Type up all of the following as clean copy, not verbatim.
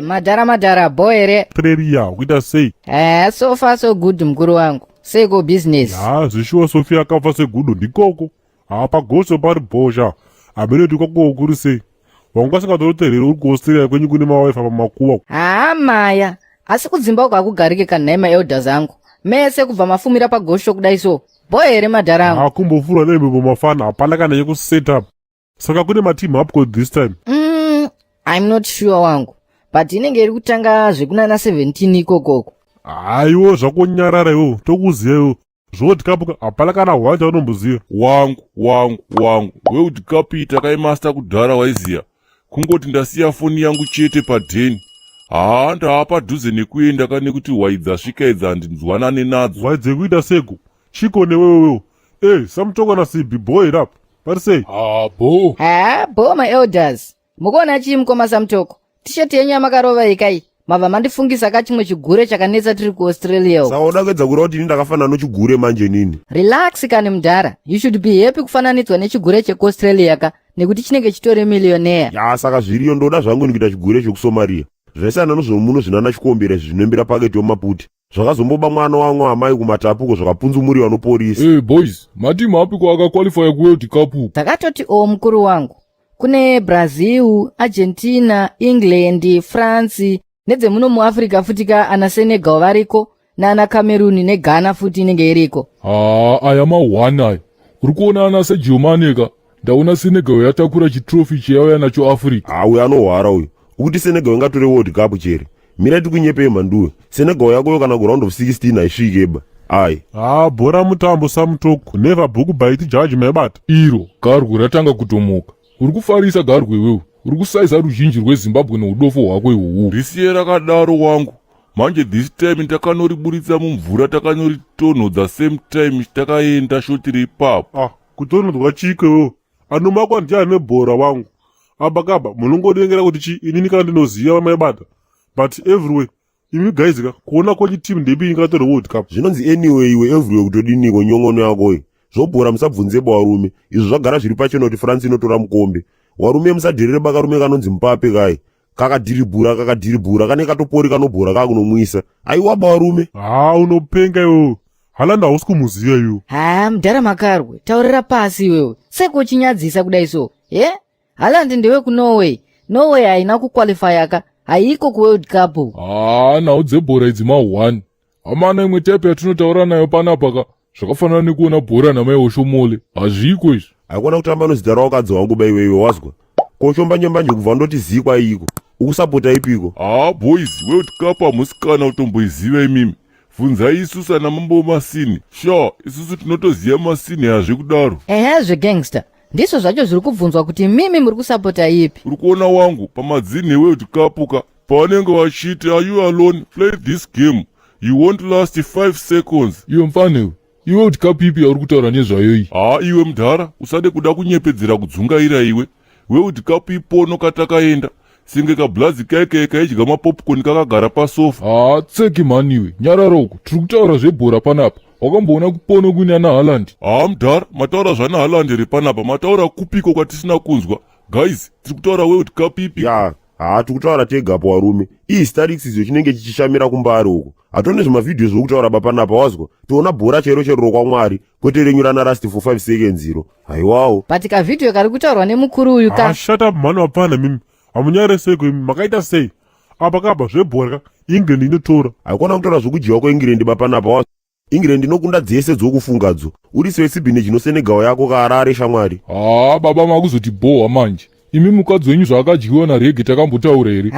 Madhara boy Treria, kuita sei? so far so good mkuru wangu. Seko business. Zvishuwa Sofia akafa segudo ndikoko. Pagoso pari bhosha. Hamene tikoko ukuru sei? Wanga singatorotherera uri kuAustralia kwenyu kune mawife pamakuwa. Maya. Asi kudzimba uko akugarike kanhema elders angu. Mese kubva mafumira pagosho kudai so. Boy madhara angu. Kumbofura nemhepo mafana hapana kana yekuset up. Saka kune mateam upcode this time. I'm not sure wangu. But inenge iri kutanga zvekunana 17 ikokoko. Aiwo zvakonyarara iwo tokuziya iwo. Zvoti kapuka hapana kana hwacha unomboziya. Wangu World Cup takaimaster kudhara waiziya. Kungoti ndasiya foni yangu chete padheni. Ndava padhuze nekuenda kane kuti waidzasvika idza handinzwanane nadzo. Waidze kuita seko. Chiko newewewo. Samutokana CB boy rap. Parisei? Bo my elders. Mukona chii mukoma Samutoko? Tisheti yenyu yamakarova ikai. Mabva mandifungisa kachimwe chigure chakanetsa tiri kuAustralia. Saoda kwedza kureva kuti ini ndakafanana nechigure manje nini. Relax kani mudhara. You should be happy kufananidzwa nechigure chekuAustralia ka nekuti chinenge chitori millionaire. Saka zviriyo ndoda zvangu ndikuita chigure chekuSomalia. Zvese ananozomuno zvinana chikombera zvinembera paketi yomaputi. Zvakazomboba mwana wamwe amai kumatapuko zvakapunzumuriwa nopolisi. Boys, matimu apiko akaqualify kuWorld Cup. Takatoti mukuru wangu. Kune Brazil, Argentina, England, France, nedzemuno muAfrica futika ana Senegal variko, nana Cameroon neGhana futi inenge iriko. Aya ma1 aya. Uri kuona ana seGermany ka. Ndaona Senegal yatakura chitrophy cheyauya nacho Africa. Uyu anohwara uyu. Ukuti Senegal ingatore World Cup chere. Mira tikunyepe manduwe. Senegal yako kana ku round of 16 aisvikeba. Bhora mutambo Samutoko. Never book bite judge mebata. Iro garwe ratanga kutomoka. Uri kufarisa garwe wewe. Uri kusaiza ruzhinji rweZimbabwe neudofo hwako ihwohwo. Risiye rakadaro wangu. Manje this time takanoriburitsa mumvura takanoritonhodza same time takaenda shoti repapo. Kutonhodzwa chike wewe. Anomakwa ndiani nebhora wangu. Abakaba munongodengera kuti chi inini kana ndinoziya maibata. But everywhere imi guys kuona kwenye team ndebi ingatore World Cup. Zvinonzi anyway iwe everywhere kutodiniko nyongono yako iyi. Zvobhora musabvunzepo warume. Izvo zvagara zviri pachena kuti France inotora mukombe. Warume musadhirire bakarume kanonzi Mbappe kai. Kakadhiribhura kane katopori kanobhora kakunomwisa. Aiwaba warume. Unopenga iwewe. Haaland hausi kumuziya iwe. Mudhara makarwe. Taurira pasi iwewe. Seko chinyadzisa kudai so. Haaland ndewe kuNorway. Norway haina kuqualify aka. Haiko kuWorld Cup. Nhau dzebhora idzi ma1. Hamana imwe type yatinotaura nayo panapa ka. Zvakafanana nekuona bhora namai Oshomole. Hazviko izvi. Haikona kutamba nozita rawakadzi wangu baiwewe wazwa. Koshomba-nyomba nje kubva ndoti zikwa iko. Ukusapota ipiko. Boys, World Cup hamusikana kutomboiziva imimi. Bvunzai isusu ana mambo masini. Isusu tinotoziva masini hazvi kudaro. Zvegangster. Ndiso zvacho zviri kubvunzwa kuti mimi muri kusapota ipi. Uri kuona wangu pamadzini eWorld Cup ka. Pavanenge vachiti are you alone play this game. You won't last 5 seconds. Iwe mfanewe. World Cup ipi yauri kutaura nezvayo iyi? Iwe mudhara usade kuda kunyepedzera kudzungaira iwe. World Cup ipono katakaenda. Singe kablazi kaike kaidya mapopcorn kakagara pasofa. Tseki maniwe. Nyarara uko. Tiri kutaura zvebhora panapa. Wakamboona kupono kune ana Haaland? Mudhara mataura zvana Haaland ri panapa. Mataura kupiko kwatisina kunzwa. Guys, tiri kutaura World Cup ipi? Tiri kutaura tegapo warume. Iyi statistics izvo chinenge chichishamira kumbari uko. Hatone zvimavhidhiyo zvokutaura papanapa wazwa. Toona bhora chero kwaMwari kwete renyurana rasti for 5 seconds iro. Haiwawo. But kavhidhiyo kari kutaurwa nemukuru uyu ka. Shut up mano wapana mimi. Hamunyare seko imi makaita sei. Apakaba zvebhora England inotora. Haikona kutora zvokudyiwa kweEngland papanapa wazwa. England inokunda dzese dzokufungadzo. Uri sewesibhine chino Senegal yako kaarare shamwari. Baba makuzoti boha manje. Imi mukadzi wenyu zvaakadyiwa narege takambotaura here.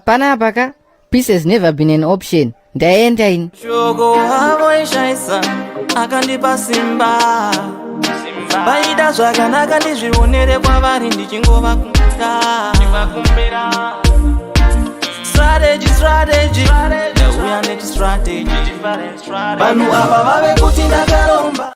Panapa ka. Peace has never been an option. Ndaenda ini. Shoko havo ishaisa akandipa simba. Baida zvakanaka ndizvionere kwavari ndichingova kumbira. Strategy. Ndauya neti strategy. Vanhu ava vave kuti ndakaromba.